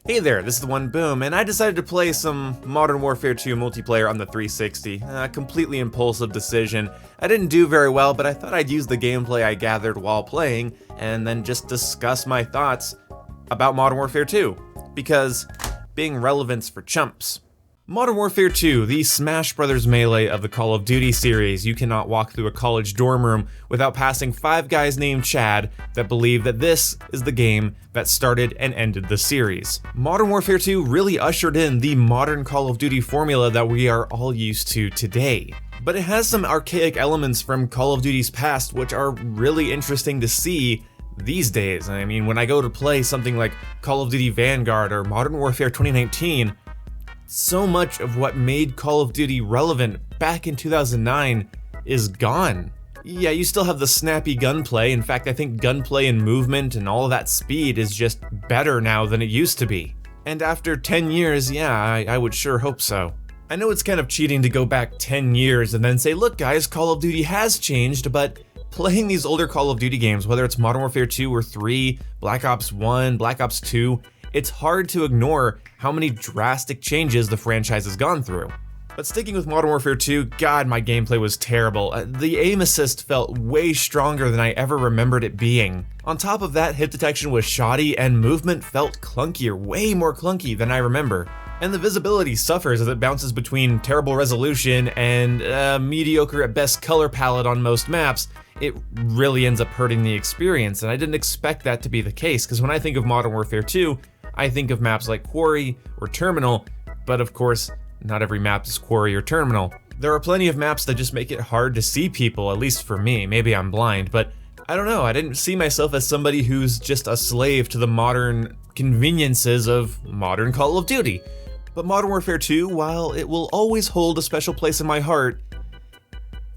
Hey there, this is the one Boom, and I decided to play some Modern Warfare 2 multiplayer on the 360. A completely impulsive decision. I didn't do very well, but I thought I'd use the gameplay I gathered while playing, and then just discuss my thoughts about Modern Warfare 2. Because being relevant's for chumps. Modern Warfare 2, the Smash Brothers Melee of the Call of Duty series. You cannot walk through a college dorm room without passing 5 guys named Chad that believe that this is the game that started and ended the series. Modern Warfare 2 really ushered in the modern Call of Duty formula that we are all used to today. But it has some archaic elements from Call of Duty's past which are really interesting to see these days. I mean, when I go to play something like Call of Duty Vanguard or Modern Warfare 2019, so much of what made Call of Duty relevant back in 2009 is gone. Yeah, you still have the snappy gunplay. In fact, I think gunplay and movement and all of that speed is just better now than it used to be. And after 10 years, yeah, I would sure hope so. I know it's kind of cheating to go back 10 years and then say, look guys, Call of Duty has changed, but playing these older Call of Duty games, whether it's Modern Warfare 2 or 3, Black Ops 1, Black Ops 2, it's hard to ignore how many drastic changes the franchise has gone through. But sticking with Modern Warfare 2, god, my gameplay was terrible. The aim assist felt way stronger than I ever remembered it being. On top of that, hit detection was shoddy and movement felt clunkier, way more clunky than I remember. And the visibility suffers as it bounces between terrible resolution and mediocre at best color palette on most maps. It really ends up hurting the experience, and I didn't expect that to be the case, because when I think of Modern Warfare 2, I think of maps like Quarry or Terminal, but of course, not every map is Quarry or Terminal. There are plenty of maps that just make it hard to see people, at least for me. Maybe I'm blind, but I don't know, I didn't see myself as somebody who's just a slave to the modern conveniences of modern Call of Duty. But Modern Warfare 2, while it will always hold a special place in my heart,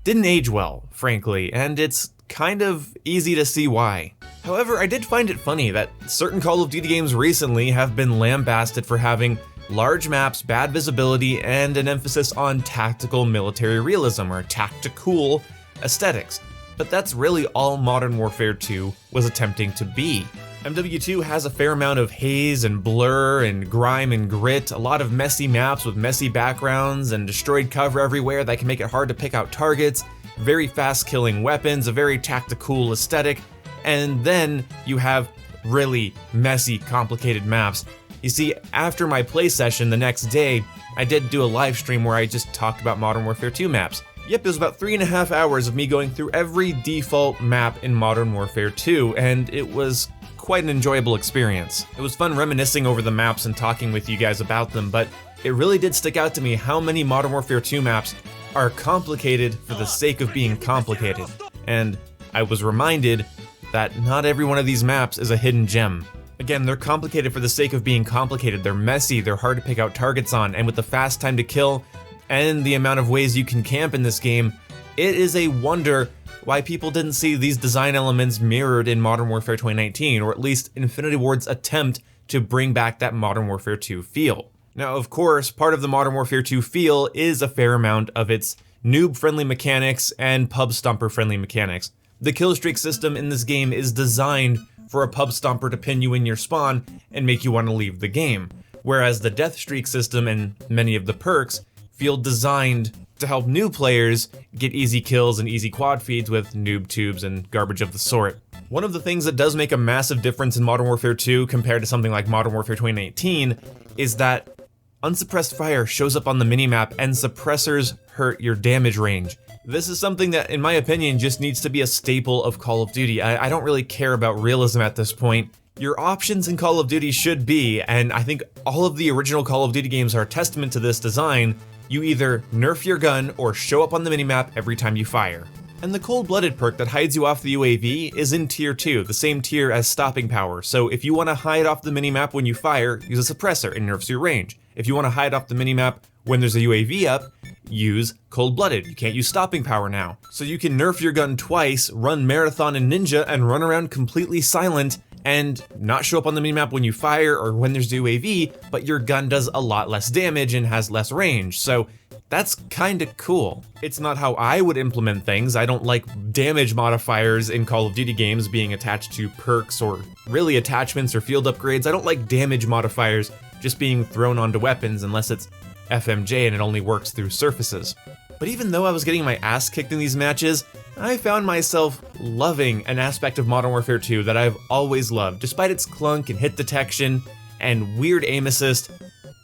didn't age well, frankly, and it's kind of easy to see why. However, I did find it funny that certain Call of Duty games recently have been lambasted for having large maps, bad visibility, and an emphasis on tactical military realism, or tactical aesthetics. But that's really all Modern Warfare 2 was attempting to be. MW2 has a fair amount of haze and blur and grime and grit, a lot of messy maps with messy backgrounds and destroyed cover everywhere that can make it hard to pick out targets, very fast killing weapons, a very tactical aesthetic, and then you have really messy, complicated maps. You see, after my play session the next day, I did do a live stream where I just talked about Modern Warfare 2 maps. Yep, it was about 3.5 hours of me going through every default map in Modern Warfare 2, and it was quite an enjoyable experience. It was fun reminiscing over the maps and talking with you guys about them, but it really did stick out to me how many Modern Warfare 2 maps are complicated for the sake of being complicated. And I was reminded that not every one of these maps is a hidden gem. Again, they're complicated for the sake of being complicated. They're messy, they're hard to pick out targets on, and with the fast time to kill and the amount of ways you can camp in this game, it is a wonder why people didn't see these design elements mirrored in Modern Warfare 2019, or at least Infinity Ward's attempt to bring back that Modern Warfare 2 feel. Now, of course, part of the Modern Warfare 2 feel is a fair amount of its noob-friendly mechanics and pub stomper-friendly mechanics. The kill streak system in this game is designed for a pub stomper to pin you in your spawn and make you want to leave the game, whereas the death streak system and many of the perks feel designed to help new players get easy kills and easy quad feeds with noob tubes and garbage of the sort. One of the things that does make a massive difference in Modern Warfare 2 compared to something like Modern Warfare 2019 is that unsuppressed fire shows up on the minimap and suppressors hurt your damage range. This is something that, in my opinion, just needs to be a staple of Call of Duty. I don't really care about realism at this point. Your options in Call of Duty should be, and I think all of the original Call of Duty games are a testament to this design, you either nerf your gun or show up on the minimap every time you fire. And the cold-blooded perk that hides you off the UAV is in tier 2, the same tier as stopping power. So if you want to hide off the minimap when you fire, use a suppressor, it nerfs your range. If you want to hide off the minimap when there's a UAV up, use cold-blooded. You can't use stopping power now. So you can nerf your gun twice, run marathon and ninja, and run around completely silent and not show up on the minimap when you fire or when there's the UAV, but your gun does a lot less damage and has less range. So That's kinda cool. It's not how I would implement things. I don't like damage modifiers in Call of Duty games being attached to perks or really attachments or field upgrades. I don't like damage modifiers just being thrown onto weapons unless it's FMJ and it only works through surfaces. But even though I was getting my ass kicked in these matches, I found myself loving an aspect of Modern Warfare 2 that I've always loved. Despite its clunk and hit detection and weird aim assist,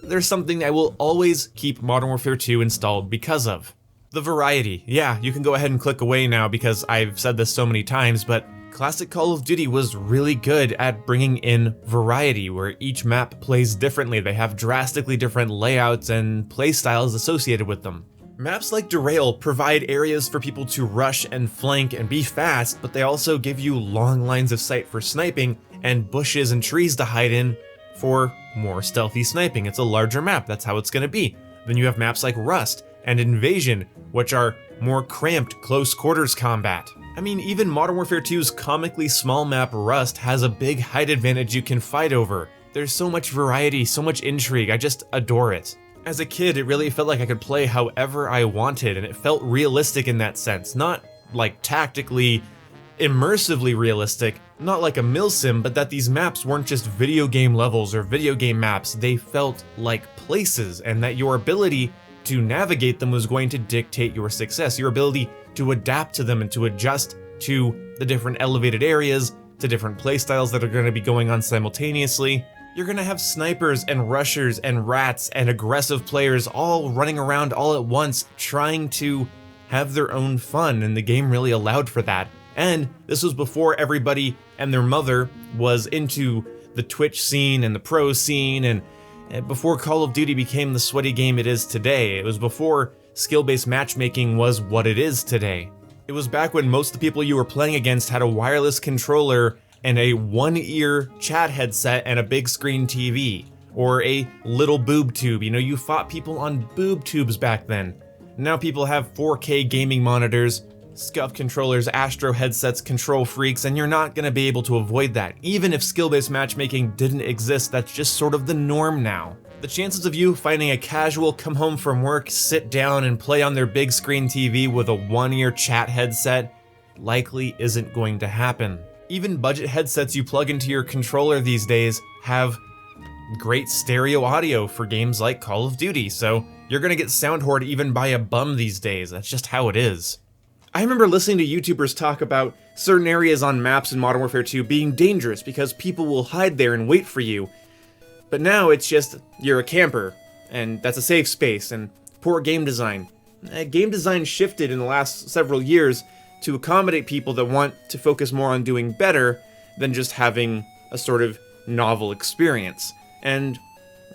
there's something I will always keep Modern Warfare 2 installed because of. The variety. Yeah, you can go ahead and click away now because I've said this so many times, but classic Call of Duty was really good at bringing in variety, where each map plays differently. They have drastically different layouts and playstyles associated with them. Maps like Derail provide areas for people to rush and flank and be fast, but they also give you long lines of sight for sniping and bushes and trees to hide in for more stealthy sniping. It's a larger map, that's how it's gonna be. Then you have maps like Rust and Invasion, which are more cramped, close quarters combat. I mean, even Modern Warfare 2's comically small map Rust has a big height advantage you can fight over. There's so much variety, so much intrigue, I just adore it. As a kid, it really felt like I could play however I wanted, and it felt realistic in that sense. Not like tactically, immersively realistic, not like a milsim, but that these maps weren't just video game levels or video game maps, they felt like places, and that your ability to navigate them was going to dictate your success, your ability to adapt to them and to adjust to the different elevated areas, to different playstyles that are going to be going on simultaneously. You're gonna have snipers and rushers and rats and aggressive players all running around all at once trying to have their own fun, and the game really allowed for that. And this was before everybody and their mother was into the Twitch scene and the pro scene, and before Call of Duty became the sweaty game it is today. It was before skill-based matchmaking was what it is today. It was back when most of the people you were playing against had a wireless controller and a one-ear chat headset and a big screen TV, or a little boob tube. You know, you fought people on boob tubes back then. Now people have 4K gaming monitors, SCUF controllers, Astro headsets, control freaks, and you're not gonna be able to avoid that. Even if skill-based matchmaking didn't exist, that's just sort of the norm now. The chances of you finding a casual come home from work, sit down and play on their big screen TV with a one-ear chat headset likely isn't going to happen. Even budget headsets you plug into your controller these days have great stereo audio for games like Call of Duty, so you're gonna get sound hoard even by a bum these days. That's just how it is. I remember listening to YouTubers talk about certain areas on maps in Modern Warfare 2 being dangerous because people will hide there and wait for you. But now it's just, you're a camper, and that's a safe space, and poor game design. Game design shifted in the last several years to accommodate people that want to focus more on doing better than just having a sort of novel experience. And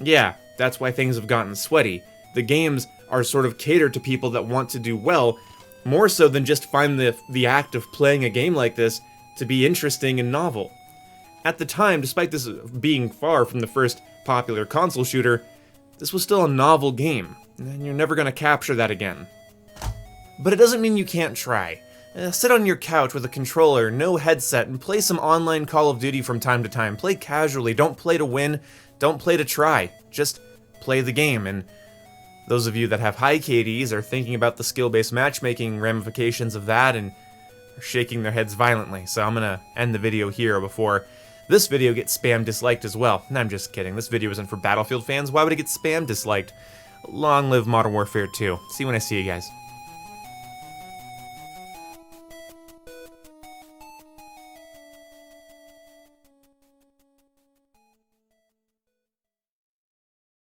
yeah, that's why things have gotten sweaty. The games are sort of catered to people that want to do well, more so than just find the act of playing a game like this to be interesting and novel. At the time, despite this being far from the first popular console shooter, this was still a novel game, and you're never going to capture that again. But it doesn't mean you can't try. Sit on your couch with a controller, no headset, and play some online Call of Duty from time to time. Play casually, don't play to win, don't play to try, just play the game. And those of you that have high KDs are thinking about the skill-based matchmaking ramifications of that and are shaking their heads violently. So I'm gonna end the video here before this video gets spam disliked as well. And I'm just kidding, this video isn't for Battlefield fans. Why would it get spam disliked? Long live Modern Warfare 2. See you when I see you guys.